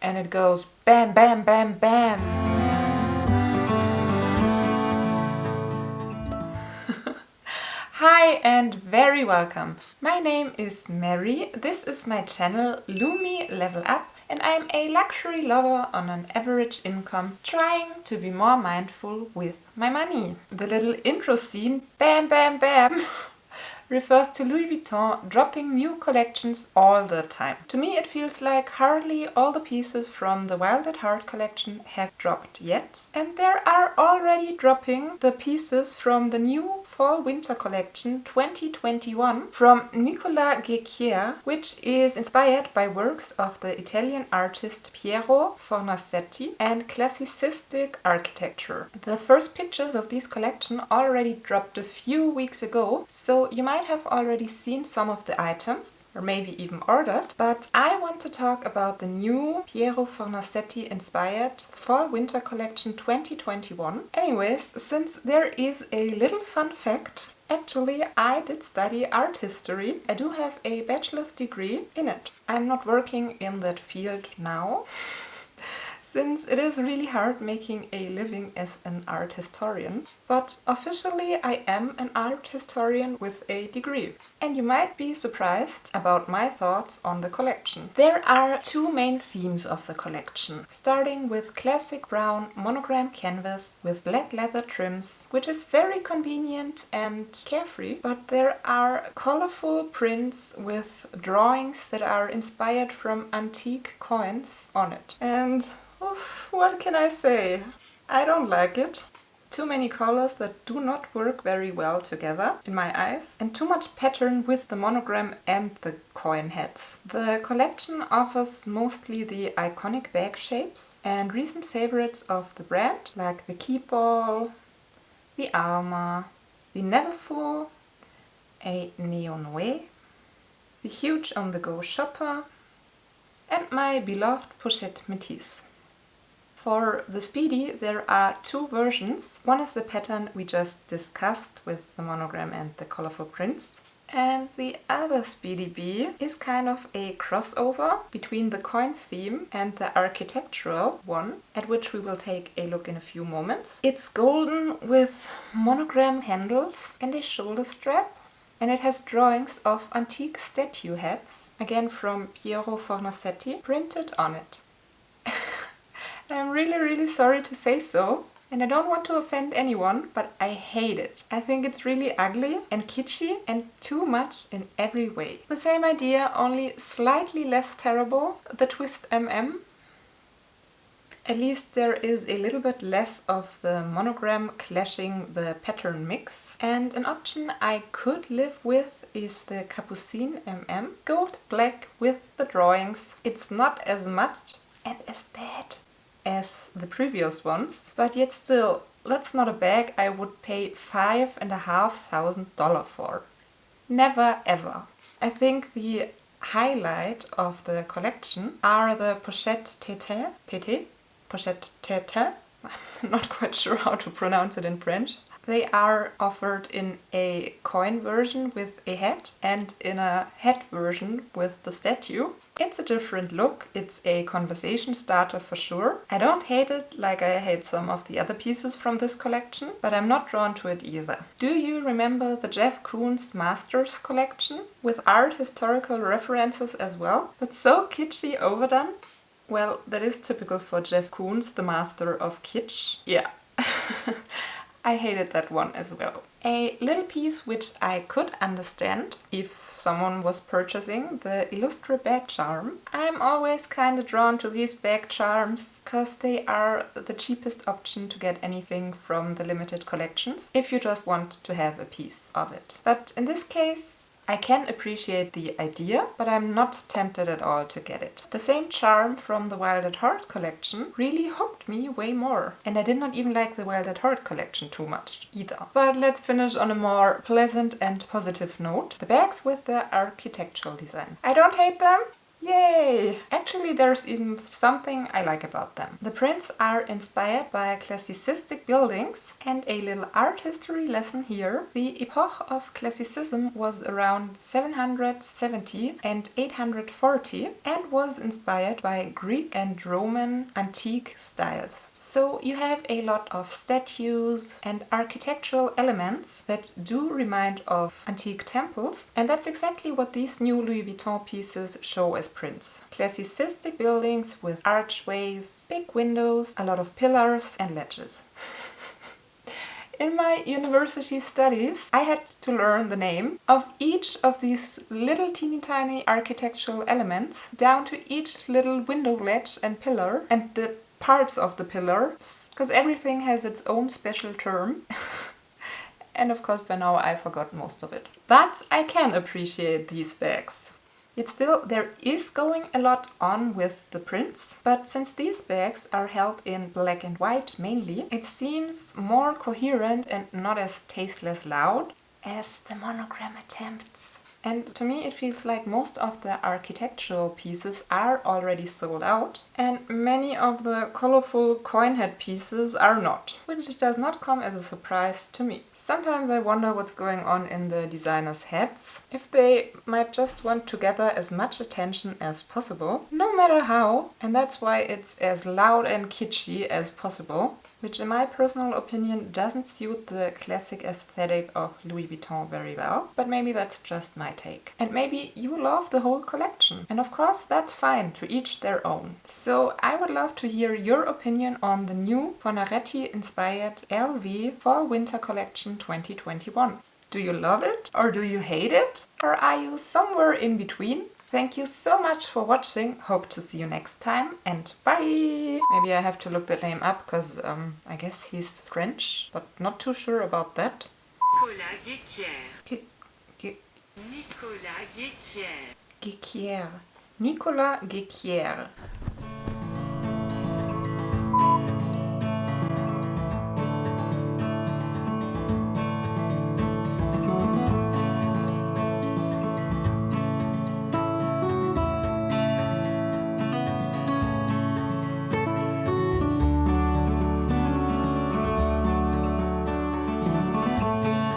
And it goes bam, bam, bam, bam. Hi and very welcome. My name is Mary, this is my channel Lumi Level Up, and I'm a luxury lover on an average income trying to be more mindful with my money. The little intro scene, bam, bam, bam, refers to Louis Vuitton dropping new collections all the time. To me it feels like hardly all the pieces from the Wild at Heart collection have dropped yet, and there are already dropping the pieces from the new Fall Winter collection 2021 from Nicolas Ghesquière, which is inspired by works of the Italian artist Piero Fornasetti and classicistic architecture. The first pictures of this collection already dropped a few weeks ago, so you might have already seen some of the items, or maybe even ordered, but I want to talk about the new Piero Fornasetti inspired Fall Winter collection 2021. Anyways, since there is a little fun fact, actually I did study art history. I do have a bachelor's degree in it. I'm not working in that field now, since it is really hard making a living as an art historian. But officially I am an art historian with a degree. And you might be surprised about my thoughts on the collection. There are two main themes of the collection, starting with classic brown monogram canvas with black leather trims, which is very convenient and carefree, but there are colorful prints with drawings that are inspired from antique coins on it. And what can I say? I don't like it. Too many colors that do not work very well together, in my eyes, and too much pattern with the monogram and the coin heads. The collection offers mostly the iconic bag shapes and recent favorites of the brand, like the key ball, the Alma, the Neverfull, a Neo Noe, the huge on-the-go shopper, and my beloved pochette métisse. For the Speedy there are two versions. One is the pattern we just discussed with the monogram and the colorful prints. And the other Speedy B is kind of a crossover between the coin theme and the architectural one, at which we will take a look in a few moments. It's golden with monogram handles and a shoulder strap. And it has drawings of antique statue heads, again from Piero Fornasetti, printed on it. I'm really sorry to say so, and I don't want to offend anyone, but I hate it. I think it's really ugly and kitschy and too much in every way. The same idea, only slightly less terrible, the Twist MM. At least there is a little bit less of the monogram clashing the pattern mix. And an option I could live with is the Capucines MM. Gold black with the drawings. It's not as much and as bad as the previous ones, but yet still, that's not a bag I would pay $5,500 for. Never ever. I think the highlight of the collection are the pochette tété. I'm not quite sure how to pronounce it in French. They are offered in a coin version with a head and in a head version with the statue. It's a different look, it's a conversation starter for sure. I don't hate it like I hate some of the other pieces from this collection, but I'm not drawn to it either. Do you remember the Jeff Koons Masters collection? With art historical references as well, but so kitschy overdone? Well, that is typical for Jeff Koons, the master of kitsch. Yeah. I hated that one as well. A little piece which I could understand if someone was purchasing, the Illustre bag charm. I'm always kinda drawn to these bag charms because they are the cheapest option to get anything from the limited collections if you just want to have a piece of it. But in this case, I can appreciate the idea, but I'm not tempted at all to get it. The same charm from the Wild at Heart collection really hooked me way more. And I did not even like the Wild at Heart collection too much either. But let's finish on a more pleasant and positive note. The bags with the architectural design. I don't hate them. Yay! Actually, there's even something I like about them. The prints are inspired by classicistic buildings, and a little art history lesson here. The epoch of classicism was around 770 and 840 and was inspired by Greek and Roman antique styles. So you have a lot of statues and architectural elements that do remind of antique temples, and that's exactly what these new Louis Vuitton pieces show as prints. Classicistic buildings with archways, big windows, a lot of pillars and ledges. In my university studies, I had to learn the name of each of these little teeny tiny architectural elements, down to each little window ledge and pillar, and the parts of the pillars, because everything has its own special term. And of course by now I forgot most of it. But I can appreciate these bags. Yet still, there is going a lot on with the prints, but since these bags are held in black and white mainly, it seems more coherent and not as tasteless loud as the Monogram attempts. And to me it feels like most of the architectural pieces are already sold out, and many of the colorful coin head pieces are not, which does not come as a surprise to me. Sometimes I wonder what's going on in the designers' heads, if they might just want to gather as much attention as possible, no matter how, and that's why it's as loud and kitschy as possible, which in my personal opinion doesn't suit the classic aesthetic of Louis Vuitton very well, but maybe that's just my take. And maybe you love the whole collection, and of course that's fine, to each their own. So I would love to hear your opinion on the new Fornasetti inspired LV Fall Winter collection 2021. Do you love it? Or do you hate it? Or are you somewhere in between? Thank you so much for watching. Hope to see you next time, and bye! Maybe I have to look that name up, because I guess he's French, but not too sure about that. Nicolas Ghesquière. Nicolas Ghesquière. Ghesquière. Nicolas Ghesquière.